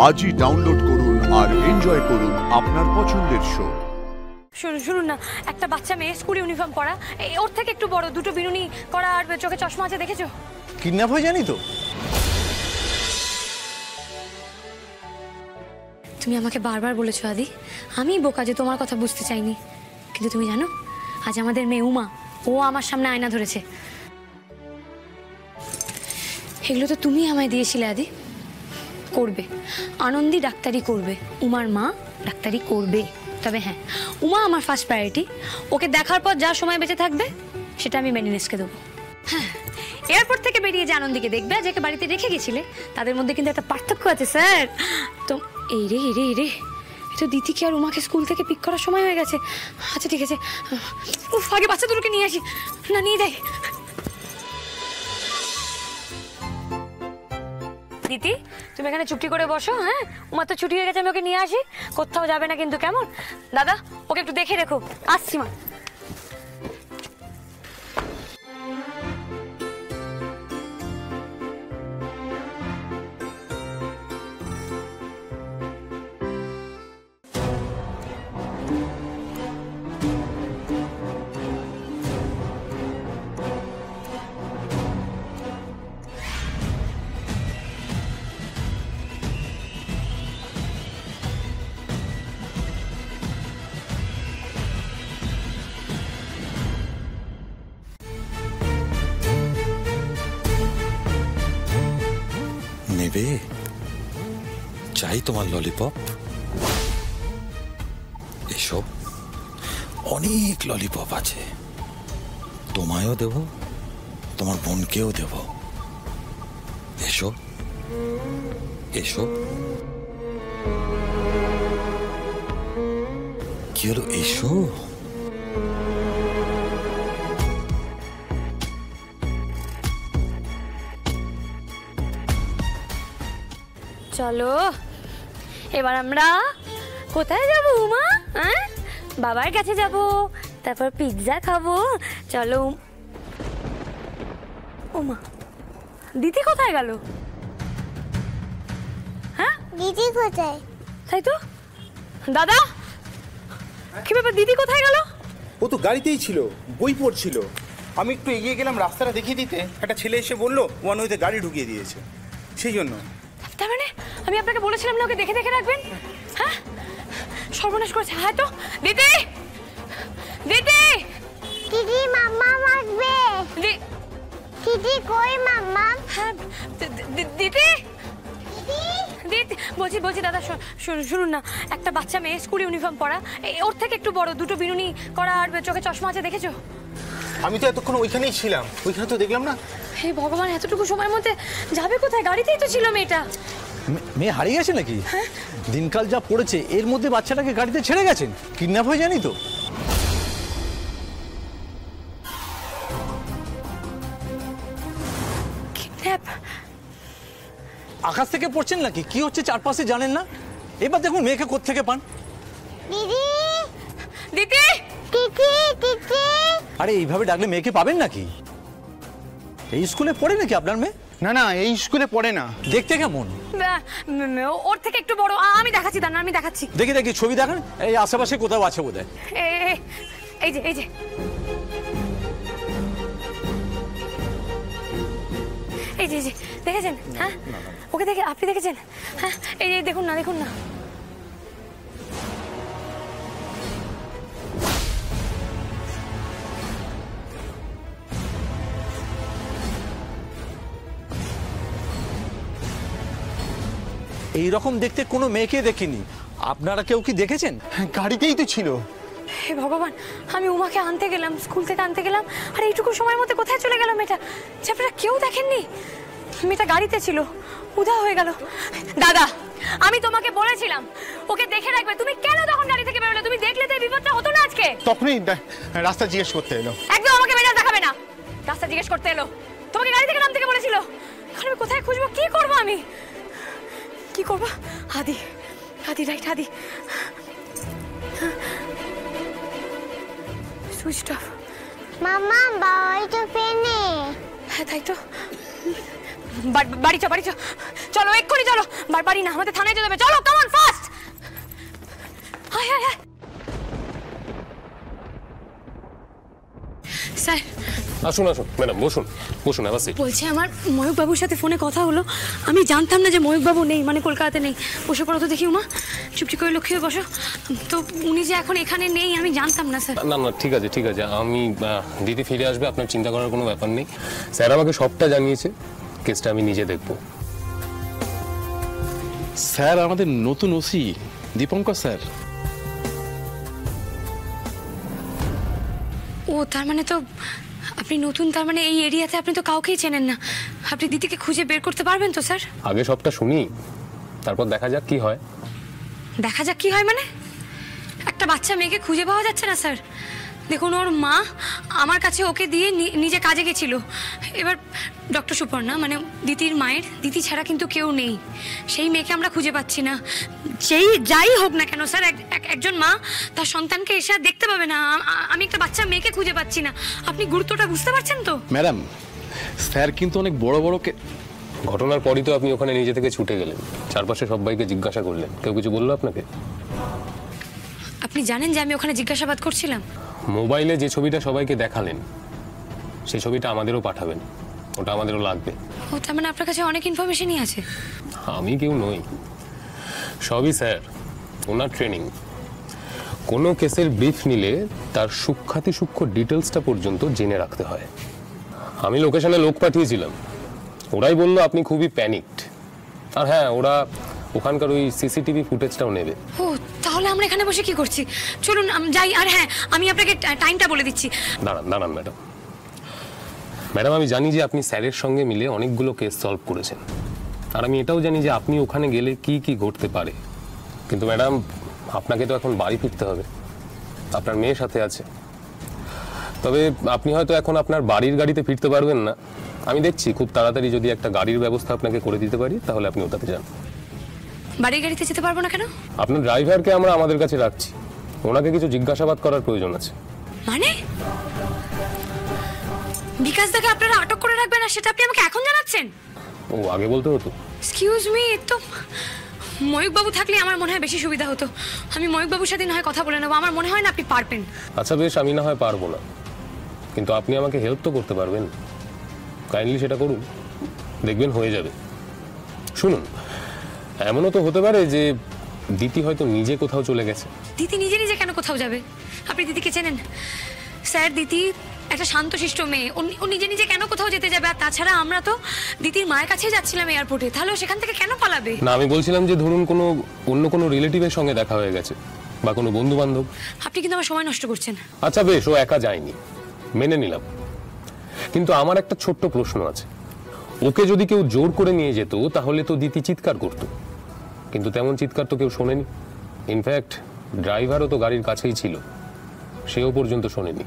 আজই ডাউনলোড করুন আর এনজয় করুন আপনার পছন্দের শো। শুনুন না, একটা বাচ্চা মেয়ে স্কুল ইউনিফর্ম পরা, ওর থেকে একটু বড়, দুটো বিনুনি করা আর চোখে চশমা আছে, দেখেছো? কিডন্যাপ হয়ে জানি তো। তুমি আমাকে বারবার বলেছো আদি, আমি বোকা যে তোমার কথা বুঝতে চাইনি, কিন্তু তুমি জানো আজ আমাদের মেয়ে উমা, ও আমার সামনে আয়না ধরেছে। এগুলো তো তুমি আমায় দিয়েছিলে আদি। করবে, আনন্দী ডাক্তারি করবে, উমার মা ডাক্তারি করবে। তবে হ্যাঁ, উমা আমার ফার্স্ট প্রায়োরিটি। ওকে দেখার পর যা সময় বেঁচে থাকবে সেটা আমি মেনিনেসকে দেবো। হ্যাঁ, এয়ারপোর্ট থেকে বেরিয়ে যে আনন্দীকে দেখবে, যাকে বাড়িতে রেখে গেছিলে, তাদের মধ্যে কিন্তু একটা পার্থক্য আছে স্যার। তো এই রে এটা দিদিকে আর উমাকে স্কুল থেকে পিক করার সময় হয়ে গেছে। আচ্ছা ঠিক আছে, আগে বাচ্চা দুটোকে নিয়ে আসি। না, নিয়ে দেয় দিদি, তুমি এখানে চুপটি করে বসো। হ্যাঁ, উমা তো ছুটি হয়ে গেছে, আমি ওকে নিয়ে আসি। কোথাও যাবে না কিন্তু, কেমন? দাদা, ওকে একটু দেখে রেখো। আসছি মা। নেবে চাই তোমার ললিপপ? এসব অনেক ললিপপ আছে, তোমায়ও দেব, তোমার বোনকেও দেব। এসো এসো। কি হলো, এসো। চলো, এবার আমরা কোথায় যাবো উমা? হ্যাঁ, বাবার কাছে যাব, তারপর পিৎজা খাবো। চলো। উমা, দিদি কোথায় গেল? হ্যাঁ, দিদি কোথায়? তাই তো। দাদা, কি ব্যাপার, দিদি কোথায় গেল? ও তো গাড়িতেই ছিল, বই পড়ছিল। আমি একটু এগিয়ে গেলাম রাস্তাটা দেখিয়ে দিতে, একটা ছেলে এসে বললো ওয়ান ওয়েতে গাড়ি ঢুকিয়ে দিয়েছে, সেই জন্য। তার মানে আমি আপনাকে বলেছিলাম না ওকে দেখে দেখে রাখবেন? হ্যাঁ, সর্বনাশ করেছে। হ্যাঁ তো, দিদি দিদি দিদি মাম্মা আসবে। দিদি কই মাম্মা? হ্যাঁ, দিদি দিদি বলছি দাদা, শুনুন না, একটা বাচ্চা মেয়ে স্কুল ইউনিফর্ম পরা, ওর থেকে একটু বড়, দুটো বিনুনি করা আর চোখে চশমা আছে, দেখেছো? আমি তো এতক্ষণ ওইখানেই ছিলাম, ওইখানে তো দেখলাম না। হে ভগবান, এতটুকু সময়ের মধ্যে যাবে কোথায়? গাড়িতেই তো ছিল মেয়েটা। মেয়ে হারিয়ে গেছে নাকি? দিনকাল যা পড়েছে, এর মধ্যে বাচ্চাটাকে গাড়িতে ছেড়ে গেছেন? কিডন্যাপ হয়ে জানি তো। কিডন্যাপ? আকাশ থেকে পড়ছেন নাকি? কি হচ্ছে চারপাশে জানেন না? এবার দেখুন মেয়েকে কোত্থেকে পান। দিদি দিদি দিদি দিদি। আরে এইভাবে ডাকলে মেয়েকে পাবেন নাকি? এই স্কুলে পড়ে নাকি আপনার মেয়ে? না না, এই স্কুলে পড়ে না। দেখতে কেমন? ওর থেকে একটু বড়। আমি দেখাচ্ছি, দাঁড়ান, আমি দেখাচ্ছি। দেখি ছবি দেখান। এই আশেপাশে কোথাও আছে বোধহয়। এই যে এই যে দেখেছেন? হ্যাঁ, ওকে দেখে আপনি দেখেছেন? হ্যাঁ, এই যে দেখুন না। এইরকম দেখতে কোনো মেয়েকে দেখিনি। আপনারা কেউ কি দেখেছেন? গাড়িতেই তো ছিল। হে ভগবান, আমি উমাকে আনতে গেলাম, স্কুল থেকে আনতে গেলাম, আর এইটুকু সময়ের মধ্যে কোথায় চলে গেল মেয়েটা? যে আপনারা কেউ দেখেননি? মেয়েটা গাড়িতে ছিল, উধাও হয়ে গেল। দাদা, আমি তোমাকে বলেছিলাম ওকে দেখে রাখবে, তুমি কেন তখন গাড়ি থেকে বেরোলে? তুমি দেখলে তো এই বিপদটা হতো না আজকে। তখনই রাস্তা জিজ্ঞেস করতে এলো। একদম আমাকে মেজাজ দেখাবে না। রাস্তা জিজ্ঞেস করতে এলো, তোমাকে গাড়ি থেকে নামতে বলেছিল। এখন আমি কোথায় খুঁজবো, কি করবো আমি? কি করবো? আদি রাইট, আদি সুইচ অফ। মাম্মা বাড়ি তো ফেনে। হ্যাঁ তাই তো, বাড়ি চ চলো এক্ষুনি চলো, বারবারই না, আমাদের থানায় যেতে হবে, চলো কাম অন ফাস্ট। হায় হায় হায়। স্যার আসুন আসুন ম্যাডাম, বসুন বসুন, আবার সিট। বলছি আমার ময়ূক বাবুর সাথে ফোনে কথা হলো, আমি জানতাম না যে ময়ূক বাবু নেই, মানে কলকাতাতে নেই। বসে পড়ো তো দেখি উমা, চুপটি করে লক্ষ্মী হয়ে বসো। তো উনি যে এখন এখানে নেই আমি জানতাম না স্যার। না না ঠিক আছে ঠিক আছে, আমি দিদি ফিরে আসবে, আপনার চিন্তা করার কোনো ব্যাপার নেই। স্যার আমাকে সবটা জানিয়েছে, কেসটা আমি নিজে দেখব। স্যার আমাদের নতুন ওসি দীপঙ্কর স্যার। ও তার মানে তো আপনি নতুন, তার মানে এই এরিয়াতে আপনি তো কাউকেই চেনেন না। আপনি দিদিকে খুঁজে বের করতে পারবেন তো স্যার? আগে সবটা শুনি, তারপর দেখা যাক কি হয়। দেখা যাক কি হয় মানে? একটা বাচ্চা মেয়েকে খুঁজে পাওয়া যাচ্ছে না স্যার। দেখুন ওর মা আমার কাছে ওকে দিয়ে নিজে কাজে গেছিল। এবার ডক্টর সুপর্ণা মানে দিদির মায়ের, দিদি ছাড়া কিন্তু কেউ নেই। সেই মেয়েকে আমরা খুঁজে পাচ্ছি না। যাই হোক না কেন স্যার, একজন মা তার সন্তানকে এসে আর দেখতে পাবে না। আমি একটা বাচ্চা মেয়েকে খুঁজে পাচ্ছি না। আপনি গুরুত্বটা বুঝতে পারছেন তো? ম্যাডাম স্যার কিন্তু অনেক বড় বড় ঘটনার পরই তো আপনি ওখানে নিজে থেকে ছুটে গেলেন, চারপাশে সবাইকে জিজ্ঞাসা করলেন, কেউ কিছু বললো আপনাকে? আপনি জানেন যে আমি ওখানে জিজ্ঞাসাবাদ করছিলাম? মোবাইলে যে ছবিটা সবাইকে দেখালেন সেই ছবিটা আমাদেরও পাঠাবেন, ওটা আমাদেরও লাগবে। ও তার মানে আপনার কাছে অনেক ইনফরমেশনই আছে। আমি কেউ নই, সবই স্যার ওনার ট্রেনিং। কোনো কেসের ব্রিফ নিলে তার সূক্ষ্মাতি সূক্ষ্ম ডিটেলসটা পর্যন্ত জেনে রাখতে হয়। আমি লোকেশনে লোক পাঠিয়েছিলাম, ওরাই বললো আপনি খুবই প্যানিকড। আর হ্যাঁ, ওরা ওখানকার ওই সিসিটিভি ফুটেজটাও নেবে। ও তাহলে আমরা এখানে বসে কি করছি? চলুন যাই। আর হ্যাঁ, আমি আপনাকে টাইমটা বলে দিচ্ছি। দাঁড়ান দাঁড়ান ম্যাডাম, ম্যাডাম আমি জানি যে আপনি স্যারের সঙ্গে মিলে অনেকগুলো কেস সলভ করেছেন, আর আমি এটাও জানি যে আপনি ওখানে গেলে কি কি ঘটতে পারে। কিন্তু ম্যাডাম আপনাকে তো এখন বাড়ি ফিরতে হবে, আপনার মেয়ের সাথে আছে। তবে আপনি হয়তো এখন আপনার বাড়ির গাড়িতে ফিরতে পারবেন না। আমি দেখছি খুব তাড়াতাড়ি যদি একটা গাড়ির ব্যবস্থা আপনাকে করে দিতে পারি, তাহলে আপনি ওটাতে যান। বাড়ির গাড়িতে যেতে পারবো না কেন? আপনার ড্রাইভারকে আমরা আমাদের কাছে রাখছি, ওনাকে কিছু জিজ্ঞাসাবাদ করার প্রয়োজন আছে। মানে বিকাশ দাকে আপনারা আটক করে রাখবেন আর সেটা আপনি আমাকে এখন জানাচ্ছেন? ও আগে বলতে হতো। এক্সকিউজ মি, তো ময়ূক বাবু থাকলে আমার মনে হয় বেশি সুবিধা হতো। আমি ময়ূক বাবুর সাথে না হয় কথা বলে নেবো, আমার মনে হয় না আপনি পারবেন। আচ্ছা বেশ, আমি না হয় পারবো না, কিন্তু আপনি আমাকে হেল্প তো করতে পারবেন। কাইন্ডলি সেটা করুন, দেখবেন হয়ে যাবে। শুনুন, এমনও তো হতে পারে যে দিতি হয়তো নিজে কোথাও চলে গেছে। দিদি নিজে নিজে কেন কোথাও যাবে? আপনি দিদিকে চেনেন স্যার? দিদি একটা শান্তশিষ্ট মেয়ে, ও নিজে নিজে কেন কোথাও যেতে যাবে? আর তাছাড়া আমরা তো দিদির মায়ের কাছেই যাচ্ছিলাম এয়ারপোর্টে, তাহলে ও সেখান থেকে কেন পালাবে? না, আমি বলছিলাম যে ধরুন অন্য কোনো রিলেটিভের সঙ্গে দেখা হয়ে গেছে বা কোনো বন্ধু বান্ধব। আপনি কিন্তু আমার সময় নষ্ট করছেন। আচ্ছা বেশ, ও একা যায়নি, মেনে নিলাম। কিন্তু আমার একটা ছোট্ট প্রশ্ন আছে, ওকে যদি কেউ জোর করে নিয়ে যেত তাহলে তো দিতি চিৎকার করত, কিন্তু তেমন চিৎকার তো কেউ শোনেনি। ইনফ্যাক্ট ড্রাইভারও তো গাড়ির কাছেই ছিল, সেও পর্যন্ত শোনেনি।